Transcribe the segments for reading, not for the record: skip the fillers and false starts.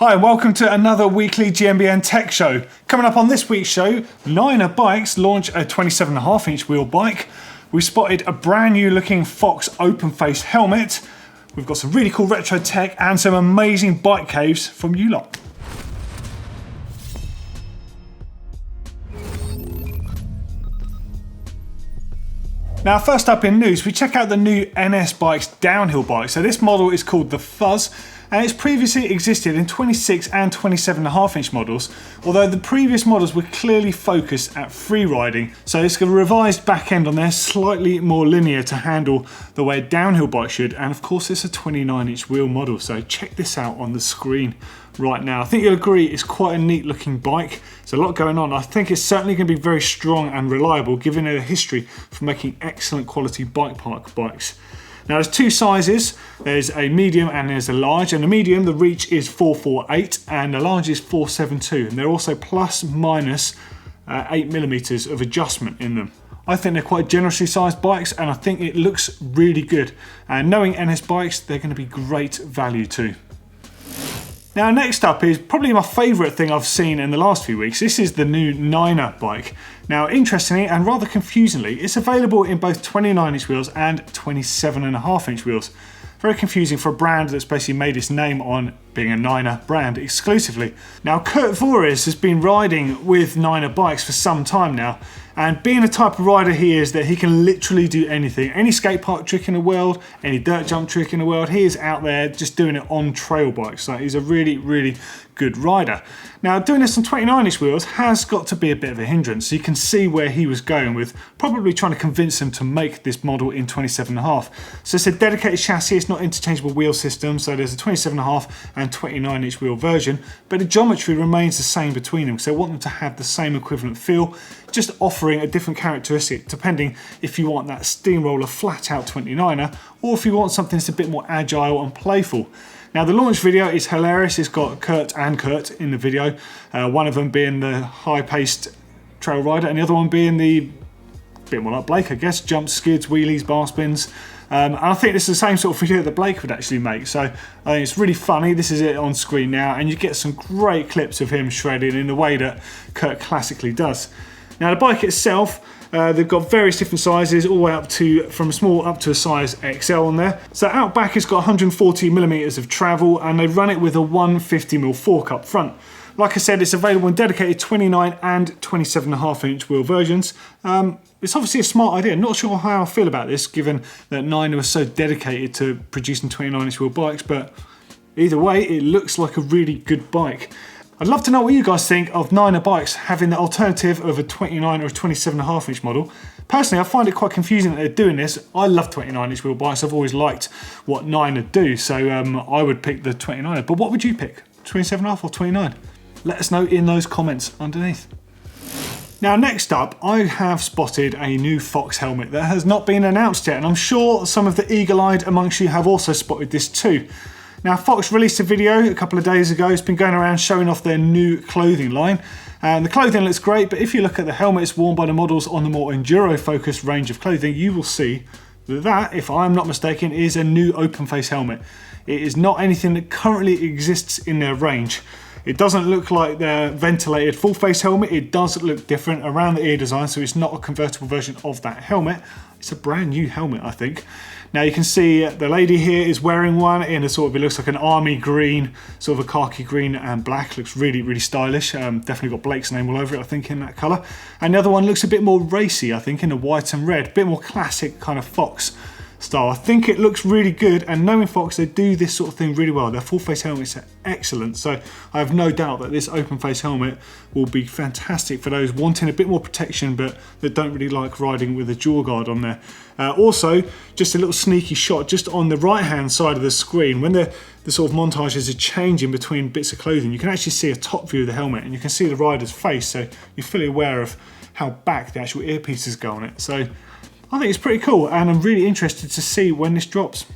Hi and welcome to another weekly GMBN Tech Show. Coming up on this week's show, Niner Bikes launch a 27.5 inch wheel bike. We spotted a brand new looking Fox open face helmet. We've got some really cool retro tech and some amazing bike caves from you lot. Now first up in news, we check out the new NS Bikes downhill bike. So this model is called the Fuzz, and it's previously existed in 26 and 27.5 inch models, although the previous models were clearly focused at free riding. So it's got a revised back end on there, slightly more linear to handle the way a downhill bike should, and of course it's a 29 inch wheel model, so check this out on the screen right now. I think you'll agree it's quite a neat looking bike. There's a lot going on. I think it's certainly going to be very strong and reliable, given it a history for making excellent quality bike park bikes. Now there's two sizes, there's a medium and there's a large, and the medium, the reach is 448 and the large is 472, and they're also plus minus 8mm of adjustment in them. I think they're quite generously sized bikes and I think it looks really good, and knowing NS Bikes, they're going to be great value too. Now next up is probably my favourite thing I've seen in the last few weeks. This is the new Niner bike. Now interestingly and rather confusingly, it's available in both 29 inch wheels and 27.5 inch wheels. Very confusing for a brand that's basically made its name on being a Niner brand exclusively. Now Kurt Voorhees has been riding with Niner bikes for some time now, and being the type of rider he is that he can literally do anything. Any skate park trick in the world, any dirt jump trick in the world, he is out there just doing it on trail bikes. So he's a really good rider. Now doing this on 29 inch wheels has got to be a bit of a hindrance. So you can see where he was going with probably trying to convince him to make this model in 27.5. So it's a dedicated chassis, it's not interchangeable wheel system. So there's a 27.5 and 29 inch wheel version, but the geometry remains the same between them. So I want them to have the same equivalent feel, just offering a different characteristic depending if you want that steamroller flat out 29er or if you want something that's a bit more agile and playful. Now the launch video is hilarious. It's got Kurt in the video, one of them being the high-paced trail rider and the other one being the bit more like Blake, I guess, jumps, skids, wheelies, bar spins. And I think this is the same sort of video that Blake would actually make. So I think it's really funny. This is it on screen now, and you get some great clips of him shredding in the way that Kurt classically does. Now the bike itself, they've got various different sizes, all the way up to, from a small up to a size XL on there. So out back it's got 140mm of travel, and they run it with a 150mm fork up front. Like I said, it's available in dedicated 29 and 27.5 inch wheel versions. It's obviously a smart idea. Not sure how I feel about this, given that Niner was so dedicated to producing 29 inch wheel bikes, but either way, it looks like a really good bike. I'd love to know what you guys think of Niner bikes having the alternative of a 29 or a 27.5 inch model. Personally, I find it quite confusing that they're doing this. I love 29 inch wheel bikes. I've always liked what Niner do, so I would pick the 29er. But what would you pick? 27.5 or 29? Let us know in those comments underneath. Now next up, I have spotted a new Fox helmet that has not been announced yet, and I'm sure some of the eagle-eyed amongst you have also spotted this too. Now Fox released a video a couple of days ago. It's been going around showing off their new clothing line, and the clothing looks great, but if you look at the helmets worn by the models on the more enduro focused range of clothing, you will see that, if I'm not mistaken, is a new open face helmet. It is not anything that currently exists in their range. It doesn't look like their ventilated full face helmet. It does look different around the ear design, so it's not a convertible version of that helmet. It's a brand new helmet, I think. Now you can see the lady here is wearing one in a sort of, it looks like an army green, sort of a khaki green and black. Looks really stylish. Definitely got Blake's name all over it, I think, in that colour. And the other one looks a bit more racy, I think, in the white and red. A bit more classic kind of Fox style. I think it looks really good, and knowing Fox, they do this sort of thing really well. Their full face helmets are excellent, so I have no doubt that this open face helmet will be fantastic for those wanting a bit more protection but that don't really like riding with a jaw guard on there. Also, just a little sneaky shot just on the right hand side of the screen, when the sort of montages are changing between bits of clothing, you can actually see a top view of the helmet and you can see the rider's face, so you're fully aware of how back the actual earpieces go on it. So I think it's pretty cool, and I'm really interested to see when this drops.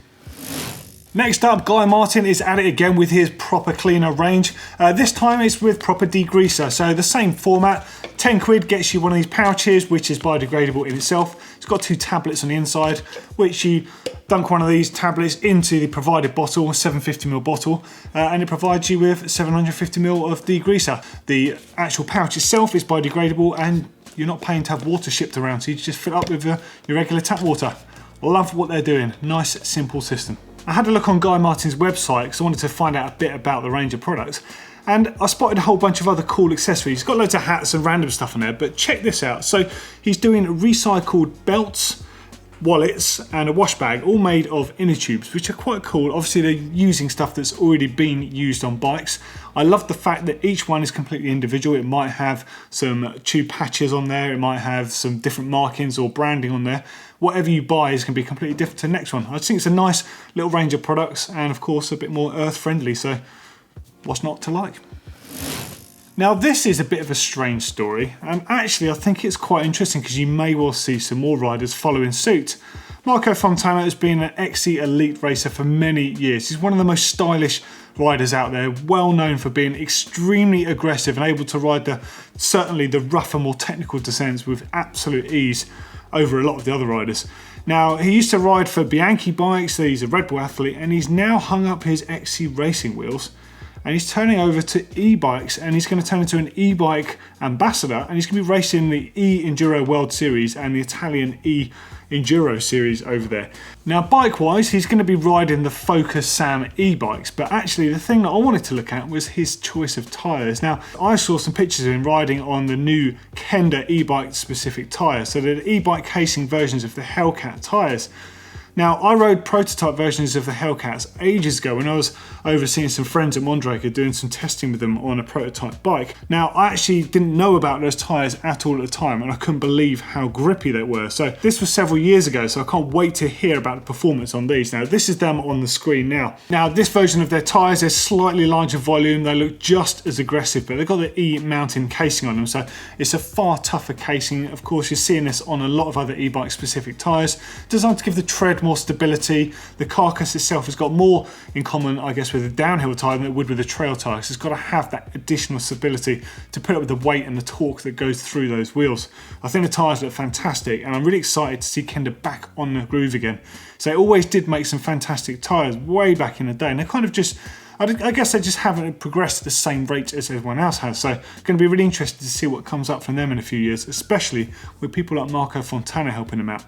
Next up, Guy Martin is at it again with his proper cleaner range. This time it's with proper degreaser, so the same format. 10 quid gets you one of these pouches, which is biodegradable in itself. It's got two tablets on the inside, which you dunk one of these tablets into the provided bottle, 750ml bottle, and it provides you with 750ml of degreaser. The actual pouch itself is biodegradable and you're not paying to have water shipped around, so you just fill it up with your regular tap water. Love what they're doing. Nice, simple system. I had a look on Guy Martin's website because I wanted to find out a bit about the range of products, and I spotted a whole bunch of other cool accessories. He's got loads of hats and random stuff on there, but check this out. So he's doing recycled belts, wallets and a wash bag, all made of inner tubes, which are quite cool. Obviously they're using stuff that's already been used on bikes. I love the fact that each one is completely individual. It might have some tube patches on there, it might have some different markings or branding on there. Whatever you buy is going to be completely different to the next one. I just think it's a nice little range of products, and of course a bit more earth friendly, so what's not to like? Now this is a bit of a strange story, and actually I think it's quite interesting because you may well see some more riders following suit. Marko Fontana has been an XC elite racer for many years. He's one of the most stylish riders out there, well known for being extremely aggressive and able to ride certainly the rougher, more technical descents with absolute ease over a lot of the other riders. Now, he used to ride for Bianchi bikes, so he's a Red Bull athlete, and he's now hung up his XC racing wheels, and he's turning over to e-bikes, and he's going to turn into an e-bike ambassador, and he's going to be racing the E-Enduro World Series and the Italian E-Enduro Series over there. Now, bike-wise, he's going to be riding the Focus Sam e-bikes, but actually the thing that I wanted to look at was his choice of tyres. Now, I saw some pictures of him riding on the new Kenda e-bike specific tyres, so they're the e-bike casing versions of the Hellcat tyres. Now, I rode prototype versions of the Hellcats ages ago when I was overseeing some friends at Mondraker doing some testing with them on a prototype bike. Now, I actually didn't know about those tyres at all at the time, and I couldn't believe how grippy they were. So this was several years ago, so I can't wait to hear about the performance on these. Now, this is them on the screen now. Now, this version of their tyres, they're slightly larger volume, they look just as aggressive, but they've got the E-mountain casing on them, so it's a far tougher casing. Of course, you're seeing this on a lot of other e-bike specific tyres, designed to give the tread more stability. The carcass itself has got more in common, I guess, with a downhill tyre than it would with a trail tyre. So it's got to have that additional stability to put up with the weight and the torque that goes through those wheels. I think the tyres look fantastic, and I'm really excited to see Kenda back on the groove again. So they always did make some fantastic tyres way back in the day, and they're kind of just, I guess they just haven't progressed at the same rate as everyone else has. So going to be really interested to see what comes up from them in a few years, especially with people like Marko Fontana helping them out.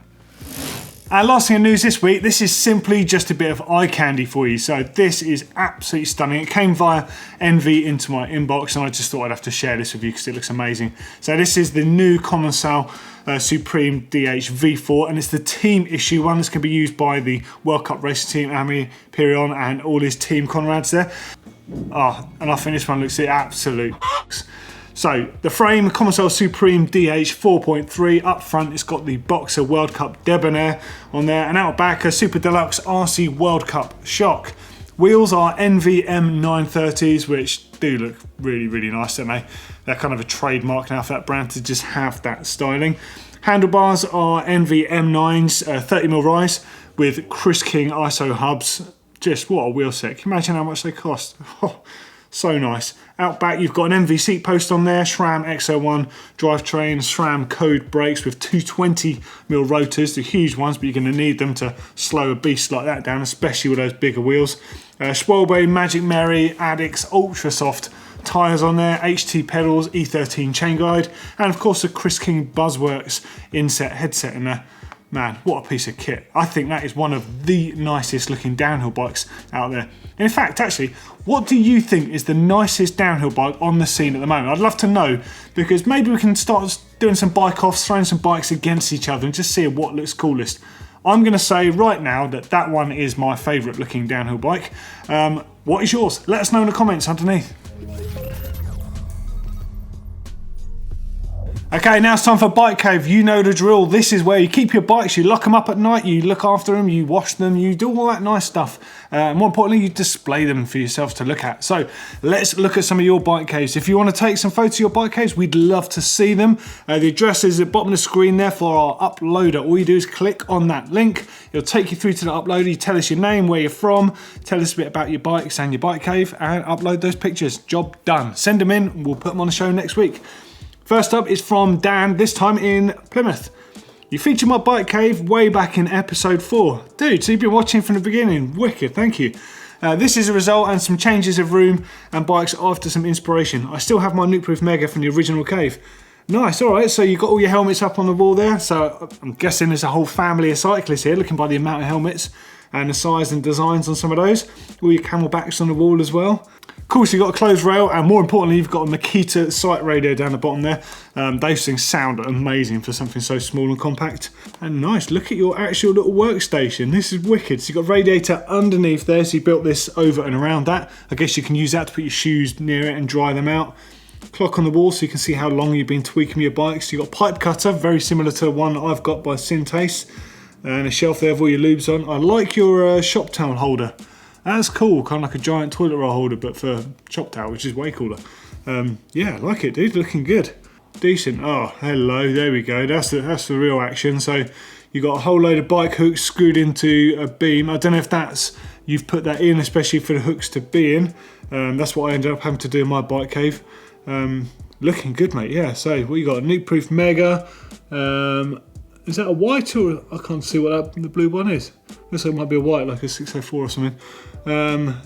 And last thing in news this week, this is simply just a bit of eye candy for you. So this is absolutely stunning. It came via Envy into my inbox, and I just thought I'd have to share this with you because it looks amazing. So this is the new Comet Supreme DH V4, and it's the team issue one that's going to be used by the World Cup racing team, Ami Pirion, and all his team comrades there. Oh, and I think this one looks the absolute So the frame, Comet Supreme DH 4.3. Up front, it's got the Boxer World Cup Debonair on there, and out back a Super Deluxe RC World Cup shock. Wheels are Envy M930s, which do look really, really nice, don't they? They're kind of a trademark now for that brand to just have that styling. Handlebars are Envy M9s, 30mm rise with Chris King ISO hubs. Just what a wheel set. Can you imagine how much they cost? Oh, so nice. Out back, you've got an MV seat post on there, SRAM X01 drivetrain, SRAM code brakes with 220mm rotors, the huge ones, but you're going to need them to slow a beast like that down, especially with those bigger wheels. Schwalbe Magic Mary Addicts Ultra Soft tyres on there, HT pedals, E13 chain guide, and of course the Chris King Buzzworks inset headset in there. Man, what a piece of kit. I think that is one of the nicest looking downhill bikes out there. In fact, actually, what do you think is the nicest downhill bike on the scene at the moment? I'd love to know, because maybe we can start doing some bike offs, throwing some bikes against each other and just see what looks coolest. I'm going to say right now that that one is my favourite looking downhill bike. What is yours? Let us know in the comments underneath. Okay, now it's time for Bike Cave. You know the drill. This is where you keep your bikes, you lock them up at night, you look after them, you wash them, you do all that nice stuff. More importantly, you display them for yourselves to look at. So let's look at some of your bike caves. If you want to take some photos of your bike caves, we'd love to see them. The address is at the bottom of the screen there for our uploader. All you do is click on that link. It'll take you through to the uploader. You tell us your name, where you're from, tell us a bit about your bikes and your bike cave, and upload those pictures. Job done. Send them in, we'll put them on the show next week. First up is from Dan, this time in Plymouth. You featured my bike cave way back in episode 4. Dude, so you've been watching from the beginning. Wicked, thank you. This is a result and some changes of room and bikes after some inspiration. I still have my nuke-proof Mega from the original cave. Nice, alright, so you've got all your helmets up on the wall there. So I'm guessing there's a whole family of cyclists here, looking by the amount of helmets and the size and designs on some of those. All your camelbacks on the wall as well. Cool, so you've got a closed rail, and more importantly, you've got a Makita sight radio down the bottom there. Those things sound amazing for something so small and compact. And nice, look at your actual little workstation. This is wicked. So you've got a radiator underneath there, so you built this over and around that. I guess you can use that to put your shoes near it and dry them out. Clock on the wall so you can see how long you've been tweaking your bikes. You've got a pipe cutter, very similar to the one I've got by Syntace. And a shelf there with all your lubes on. I like your shop towel holder. That's cool, kind of like a giant toilet roll holder, but for shop towel, which is way cooler. Yeah, I like it, dude. Looking good. Decent. Oh, hello. There we go. That's the real action. So you've got a whole load of bike hooks screwed into a beam. I don't know if you've put that in, especially for the hooks to be in. That's what I ended up having to do in my bike cave. Looking good, mate. Yeah. So what you got? A nuke-proof Mega. Is that a white, or I can't see what the blue one is? Looks like it might be a white, like a 604 or something.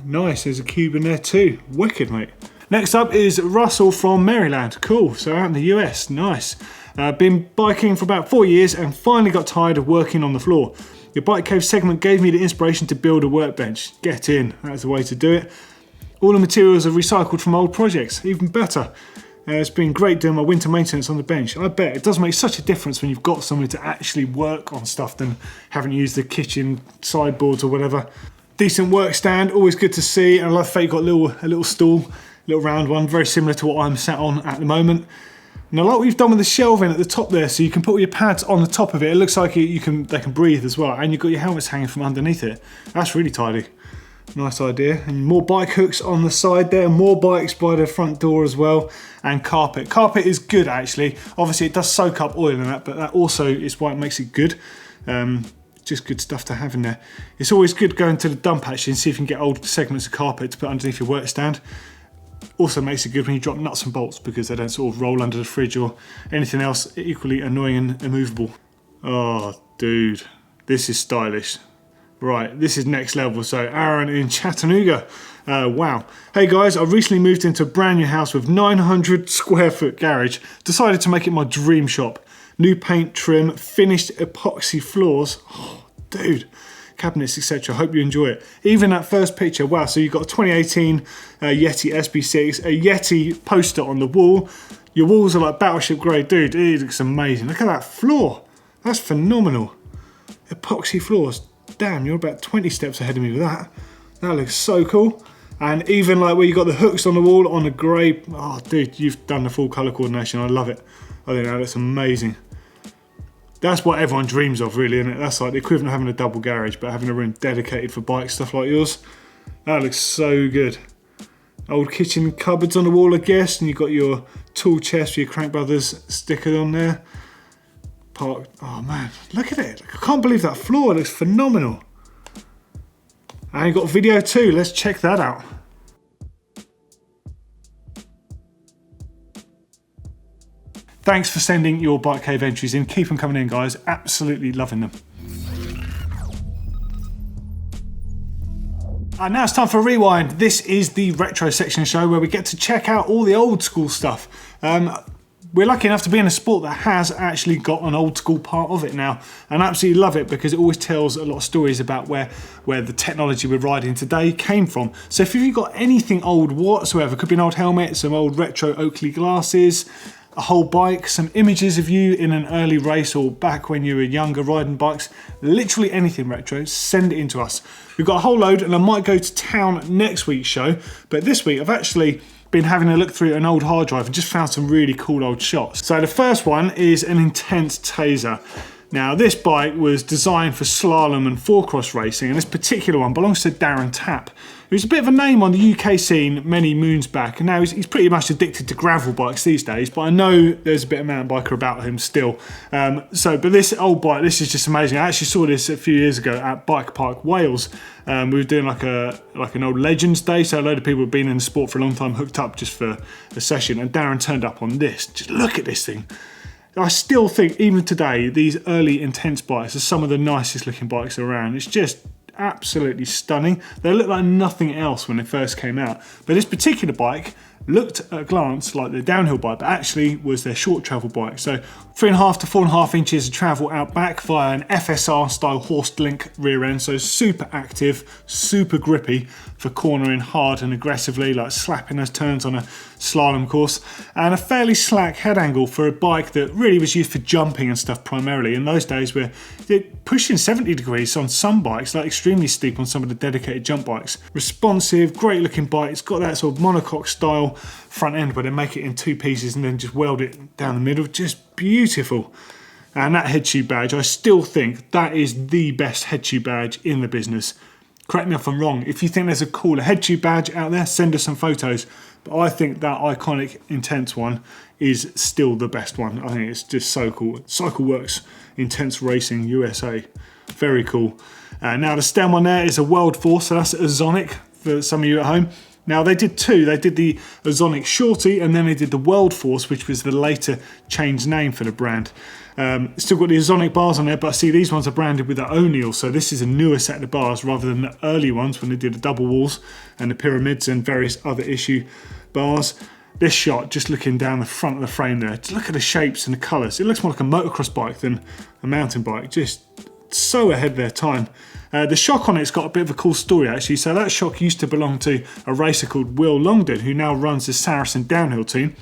Nice, there's a cube in there too. Wicked, mate. Next up is Russell from Maryland. Cool, so out in the US, nice. Been biking for about 4 years and finally got tired of working on the floor. Your bike cave segment gave me the inspiration to build a workbench. Get in, that's the way to do it. All the materials are recycled from old projects, even better. It's been great doing my winter maintenance on the bench. I bet it does make such a difference when you've got somewhere to actually work on stuff than having to use the kitchen sideboards or whatever. Decent work stand, always good to see. And I love the fact you've got a little stool, little round one, very similar to what I'm sat on at the moment. And I like what you've done with the shelving at the top there, so you can put all your pads on the top of it. It looks like they can breathe as well, and you've got your helmets hanging from underneath it. That's really tidy. Nice idea. And more bike hooks on the side there, more bikes by the front door as well, and carpet. Carpet is good actually. Obviously it does soak up oil and that, but that also is why it makes it good. Just good stuff to have in there. It's always good going to the dump actually and see if you can get old segments of carpet to put underneath your work stand. Also makes it good when you drop nuts and bolts because they don't sort of roll under the fridge or anything else equally annoying and immovable. Oh dude, this is stylish. Right, this is next level. So Aaron in Chattanooga. Wow. Hey guys, I recently moved into a brand new house with 900 square foot garage. Decided to make it my dream shop. New paint, trim, finished epoxy floors. Oh, dude. Cabinets, etc. Hope you enjoy it. Even that first picture, wow. So you've got a 2018 Yeti SB6, a Yeti poster on the wall. Your walls are like battleship grade. Dude, it looks amazing. Look at that floor. That's phenomenal. Epoxy floors. Damn, you're about 20 steps ahead of me with that. That looks so cool. And even like where you got the hooks on the wall on the grey. Oh, dude, you've done the full colour coordination. I love it. I think that looks amazing. That's what everyone dreams of, really, isn't it? That's like the equivalent of having a double garage, but having a room dedicated for bikes, stuff like yours. That looks so good. Old kitchen cupboards on the wall, I guess, and you've got your tool chest with your Crank Brothers sticker on there. Oh man, look at it. I can't believe that floor, it looks phenomenal. And you've got video too, let's check that out. Thanks for sending your bike cave entries in. Keep them coming in, guys. Absolutely loving them. And now it's time for a rewind. This is the retro section of the show where we get to check out all the old school stuff. We're lucky enough to be in a sport that has actually got an old school part of it now, and I absolutely love it because it always tells a lot of stories about where the technology we're riding today came from. So if you've got anything old whatsoever, could be an old helmet, some old retro Oakley glasses, a whole bike, some images of you in an early race or back when you were younger riding bikes, literally anything retro, send it in to us. We've got a whole load and I might go to town next week's show, but this week I've actually been having a look through an old hard drive and just found some really cool old shots. So the first one is an Intense Taser. Now this bike was designed for slalom and four-cross racing, and this particular one belongs to Darren Tapp, who's a bit of a name on the UK scene many moons back, and now he's pretty much addicted to gravel bikes these days, but I know there's a bit of mountain biker about him still. But this old bike, this is just amazing. I actually saw this a few years ago at Bike Park Wales. We were doing like an old Legends Day, so a load of people have been in the sport for a long time hooked up just for a session, and Darren turned up on this. Just look at this thing. I still think, even today, these early Intense bikes are some of the nicest looking bikes around. It's just absolutely stunning. They look like nothing else when they first came out. But this particular bike looked at a glance like the downhill bike, but actually was their short travel bike. So 3.5 to 4.5 inches of travel out back via an FSR style horsed link rear end. So super active, super grippy for cornering hard and aggressively, like slapping those turns on a slalom course. And a fairly slack head angle for a bike that really was used for jumping and stuff primarily. In those days where they're pushing 70 degrees on some bikes, like extremely steep on some of the dedicated jump bikes. Responsive, great looking bike. It's got that sort of monocoque style front end where they make it in two pieces and then just weld it down the middle. Just beautiful. And that head tube badge, I still think that is the best head tube badge in the business. Correct me if I'm wrong. If you think there's a cooler head tube badge out there, send us some photos. But I think that iconic Intense one is still the best one. I think it's just so cool. CycleWorks Intense Racing USA. Very cool. Now the stem one there is a World Force, so that's Ozonic for some of you at home. Now they did two. They did the Ozonic Shorty and then they did the World Force, which was the later changed name for the brand. Still got the Ozonic bars on there, but I see these ones are branded with the O'Neill, so this is a newer set of bars rather than the early ones when they did the double walls and the pyramids and various other issue bars. This shot, just looking down the front of the frame there, just look at the shapes and the colours. It looks more like a motocross bike than a mountain bike. Just so ahead of their time. The shock on it's got a bit of a cool story actually. So that shock used to belong to a racer called Will Longden, who now runs the Saracen downhill team.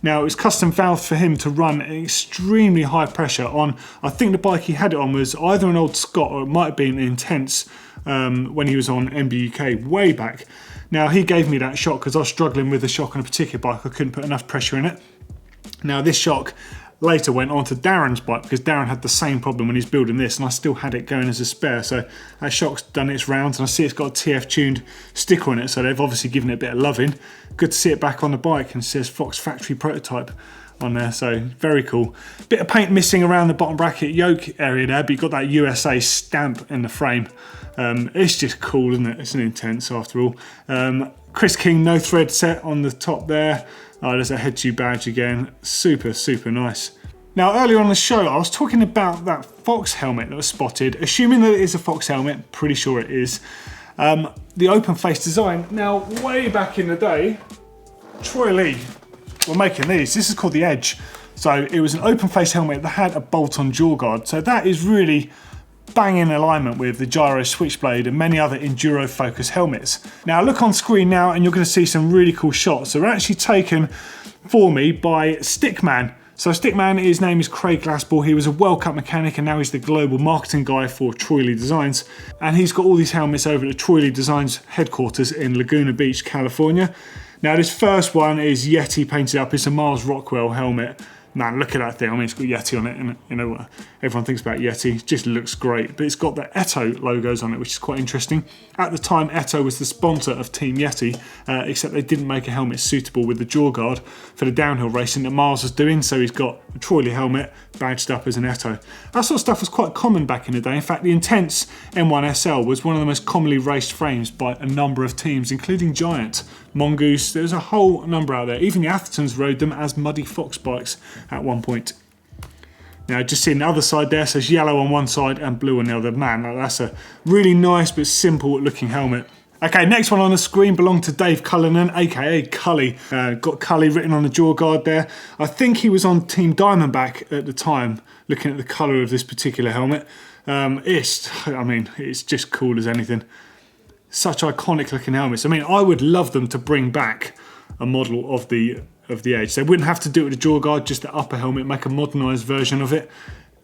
Now it was custom valved for him to run extremely high pressure on, I think the bike he had it on was either an old Scott or it might have been Intense when he was on MBUK way back. Now he gave me that shock because I was struggling with the shock on a particular bike. I couldn't put enough pressure in it. Now this shock later went on to Darren's bike because Darren had the same problem when he's building this and I still had it going as a spare. So that shock's done its rounds and I see it's got a TF tuned sticker on it, so they've obviously given it a bit of loving. Good to see it back on the bike and it says Fox Factory Prototype on there, so very cool. Bit of paint missing around the bottom bracket yoke area there, but you've got that USA stamp in the frame. It's just cool, isn't it? It's an Intense after all. Chris King no thread set on the top there. Oh, there's a head tube badge again. Super, super nice. Now, earlier on the show, I was talking about that Fox helmet that was spotted. Assuming that it is a Fox helmet, pretty sure it is. The open face design. Now, way back in the day, Troy Lee were making these. This is called the Edge. So it was an open face helmet that had a bolt-on jaw guard. So that is really bang in alignment with the Gyro Switchblade and many other enduro focused helmets. Now look on screen now and you're going to see some really cool shots. They're actually taken for me by Stickman. So Stickman, his name is Craig Glassball. He was a World Cup mechanic and now he's the global marketing guy for Troy Lee Designs. And he's got all these helmets over at the Troy Lee Designs headquarters in Laguna Beach, California. Now this first one is Yeti painted up. It's a Miles Rockwell helmet. Man, look at that thing. I mean, it's got Yeti on it, and you know, everyone thinks about Yeti. It just looks great. But it's got the Eto logos on it, which is quite interesting. At the time, Eto was the sponsor of Team Yeti, except they didn't make a helmet suitable with the jaw guard for the downhill racing that Miles was doing, so he's got a Troy Lee helmet badged up as an Eto. That sort of stuff was quite common back in the day. In fact, the Intense M1 SL was one of the most commonly raced frames by a number of teams, including Giant, Mongoose. There's a whole number out there. Even the Athertons rode them as Muddy Fox bikes at one point. Now just seeing the other side there, says yellow on one side and blue on the other. Man, that's a really nice but simple looking helmet. Okay, next one on the screen belonged to Dave Cullinan, aka Cully. Got Cully written on the jaw guard there. I think he was on Team Diamondback at the time, looking at the colour of this particular helmet. It's just cool as anything. Such iconic looking helmets. I mean, I would love them to bring back a model of the Edge. They wouldn't have to do it with the jaw guard, just the upper helmet, make a modernised version of it.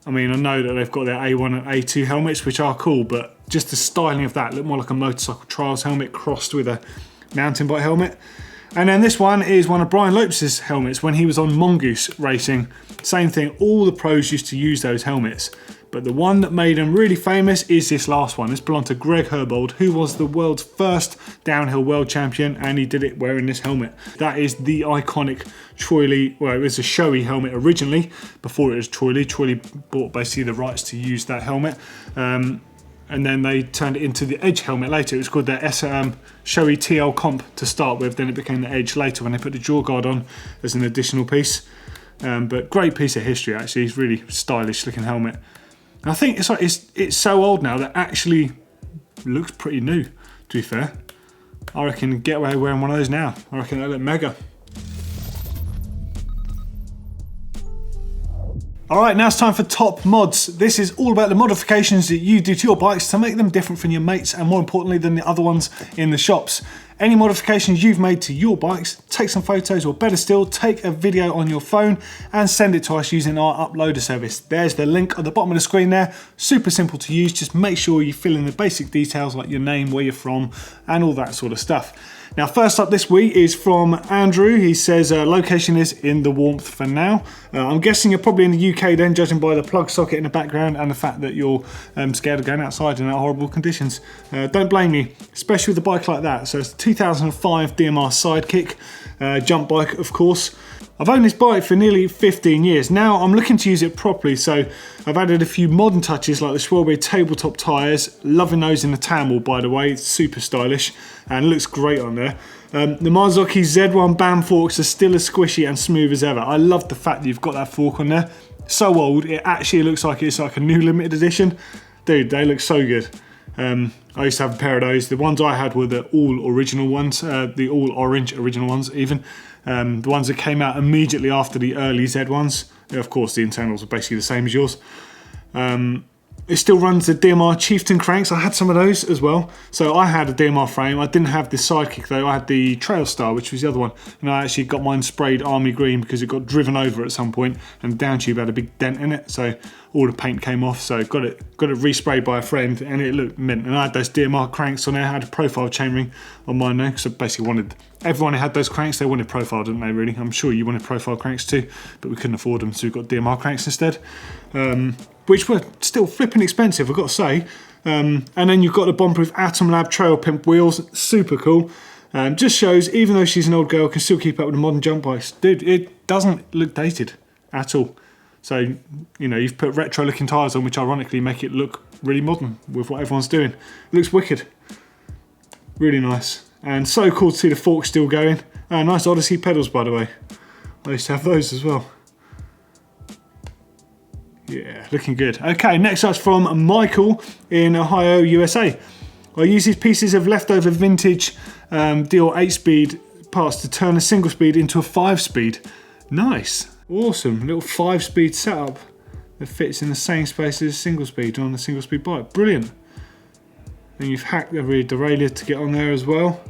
I mean, I know that they've got their A1 and A2 helmets, which are cool, but just the styling of that looked more like a motorcycle trials helmet crossed with a mountain bike helmet. And then this one is one of Brian Lopez's helmets when he was on Mongoose racing. Same thing, all the pros used to use those helmets. But the one that made him really famous is this last one. This belonged to Greg Herbold, who was the world's first downhill world champion, and he did it wearing this helmet. That is the iconic Troy Lee, well, it was a showy helmet originally, before it was Troy Lee. Troy Lee bought basically the rights to use that helmet. And then they turned it into the Edge helmet later. It was called the showy TL comp to start with, then it became the Edge later when they put the jaw guard on as an additional piece. But great piece of history actually. It's really stylish looking helmet. And I think it's so old now that actually looks pretty new, to be fair. I reckon get away wearing one of those now. I reckon they look mega. Alright, now it's time for top mods. This is all about the modifications that you do to your bikes to make them different from your mates and more importantly than the other ones in the shops. Any modifications you've made to your bikes, take some photos or better still, take a video on your phone and send it to us using our uploader service. There's the link at the bottom of the screen there. Super simple to use, just make sure you fill in the basic details like your name, where you're from and all that sort of stuff. Now first up this week is from Andrew. He says location is in the warmth for now. I'm guessing you're probably in the UK then, judging by the plug socket in the background and the fact that you're scared of going outside in that horrible conditions. Don't blame you, especially with a bike like that. So it's a 2005 DMR Sidekick, jump bike of course. I've owned this bike for nearly 15 years. Now I'm looking to use it properly, so I've added a few modern touches like the Schwalbe tabletop tyres. Loving those in the Tamil, by the way. It's super stylish and looks great on there. The Marzocchi Z1 BAM forks are still as squishy and smooth as ever. I love the fact that you've got that fork on there. So old, it actually looks like it's like a new limited edition. Dude, they look so good. I used to have a pair of those. The ones I had were the all original ones, the all orange original ones even. The ones that came out immediately after the early Z ones. Of course, the internals are basically the same as yours. It still runs the DMR Chieftain cranks. I had some of those as well. So I had a DMR frame. I didn't have the Sidekick though. I had the Trail Star, which was the other one. And I actually got mine sprayed army green because it got driven over at some point and the down tube had a big dent in it. So all the paint came off. So got it resprayed by a friend and it looked mint. And I had those DMR cranks on there. I had a profile chainring on mine now because I basically wanted, everyone who had those cranks, they wanted profile, didn't they really? I'm sure you wanted profile cranks too, but we couldn't afford them. So we got DMR cranks instead. Which were still flipping expensive, I've got to say. And then you've got the bomb-proof Atom Lab Trail Pimp wheels, super cool. Just shows, even though she's an old girl, can still keep up with the modern jump bikes. Dude, it doesn't look dated at all. So, you know, you've put retro-looking tyres on, which ironically make it look really modern with what everyone's doing. It looks wicked. Really nice. And so cool to see the fork still going. Nice Odyssey pedals, by the way. I used to have those as well. Yeah, looking good. Okay, next up's from Michael in Ohio, USA. I use these pieces of leftover vintage Dior 8-speed parts to turn a single speed into a 5-speed. Nice. Awesome. Little 5-speed setup that fits in the same space as a single speed on a single speed bike. Brilliant. And you've hacked the rear derailleur to get on there as well.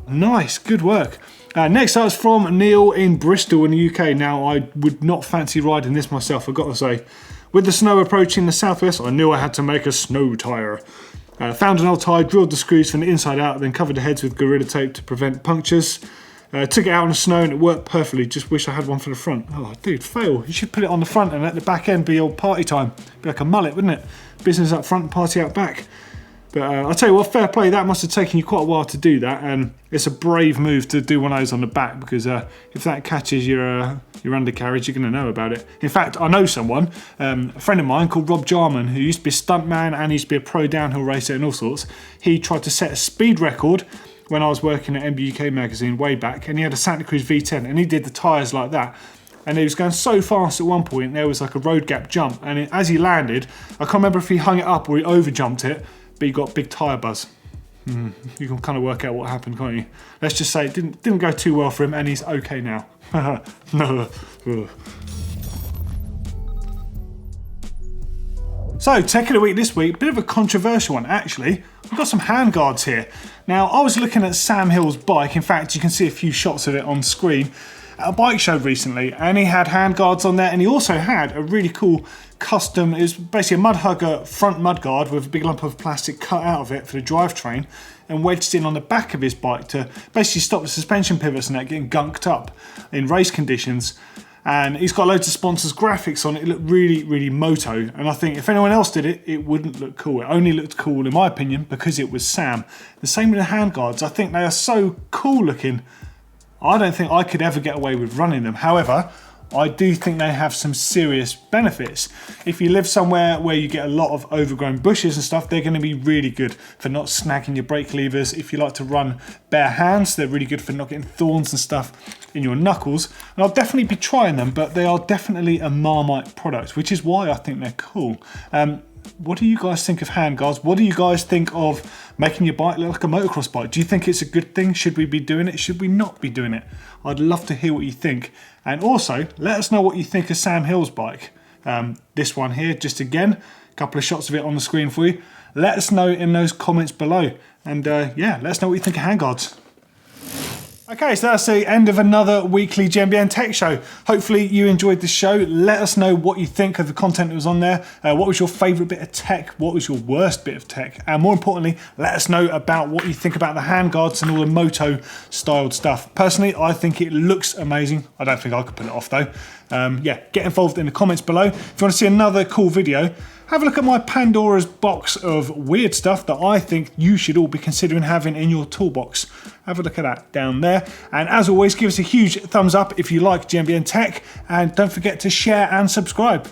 Nice, good work. Next up is from Neil in Bristol in the UK. Now, I would not fancy riding this myself, I've got to say. With the snow approaching the southwest, I knew I had to make a snow tyre. Found an old tyre, drilled the screws from the inside out, then covered the heads with Gorilla Tape to prevent punctures. Took it out in the snow and it worked perfectly. Just wish I had one for the front. Oh, dude, fail. You should put it on the front and let the back end be all party time. Be like a mullet, wouldn't it? Business up front, party out back. But I'll tell you what, fair play, that must have taken you quite a while to do that, and it's a brave move to do one of those on the back, because if that catches your undercarriage, you're going to know about it. In fact, I know someone, a friend of mine called Rob Jarman, who used to be a stuntman and used to be a pro downhill racer and all sorts. He tried to set a speed record when I was working at MBUK magazine way back, and he had a Santa Cruz V10, and he did the tyres like that. And he was going so fast at one point, there was like a road gap jump, and as he landed, I can't remember if he hung it up or he over jumped it, but he got big tyre buzz. You can kind of work out what happened, can't you? Let's just say it didn't go too well for him, and he's okay now. So, tech of the week this week, bit of a controversial one actually. We've got some handguards here. Now, I was looking at Sam Hill's bike. In fact, you can see a few shots of it on screen at a bike show recently, and he had handguards on there, and he also had a really cool custom, it was basically a mud hugger front mudguard with a big lump of plastic cut out of it for the drivetrain and wedged in on the back of his bike to basically stop the suspension pivots and that getting gunked up in race conditions. And he's got loads of sponsors graphics on it. It looked really, really moto, and I think if anyone else did it, it wouldn't look cool. It only looked cool in my opinion because it was Sam. The same with the handguards. I think they are so cool looking. I don't think I could ever get away with running them. However, I do think they have some serious benefits. If you live somewhere where you get a lot of overgrown bushes and stuff, they're going to be really good for not snagging your brake levers. If you like to run bare hands, they're really good for not getting thorns and stuff in your knuckles. And I'll definitely be trying them, but they are definitely a Marmite product, which is why I think they're cool. What do you guys think of handguards? What do you guys think of making your bike look like a motocross bike? Do you think it's a good thing? Should we be doing it? Should we not be doing it? I'd love to hear what you think. And also, let us know what you think of Sam Hill's bike. This one here, just again, a couple of shots of it on the screen for you. Let us know in those comments below. And yeah, let us know what you think of handguards. Okay, so that's the end of another weekly GMBN Tech Show. Hopefully you enjoyed the show. Let us know what you think of the content that was on there. What was your favourite bit of tech? What was your worst bit of tech? And more importantly, let us know about what you think about the handguards and all the moto-styled stuff. Personally, I think it looks amazing. I don't think I could pull it off though. Yeah, get involved in the comments below. If you want to see another cool video, have a look at my Pandora's box of weird stuff that I think you should all be considering having in your toolbox. Have a look at that down there. And as always, give us a huge thumbs up if you like GMBN Tech, and don't forget to share and subscribe.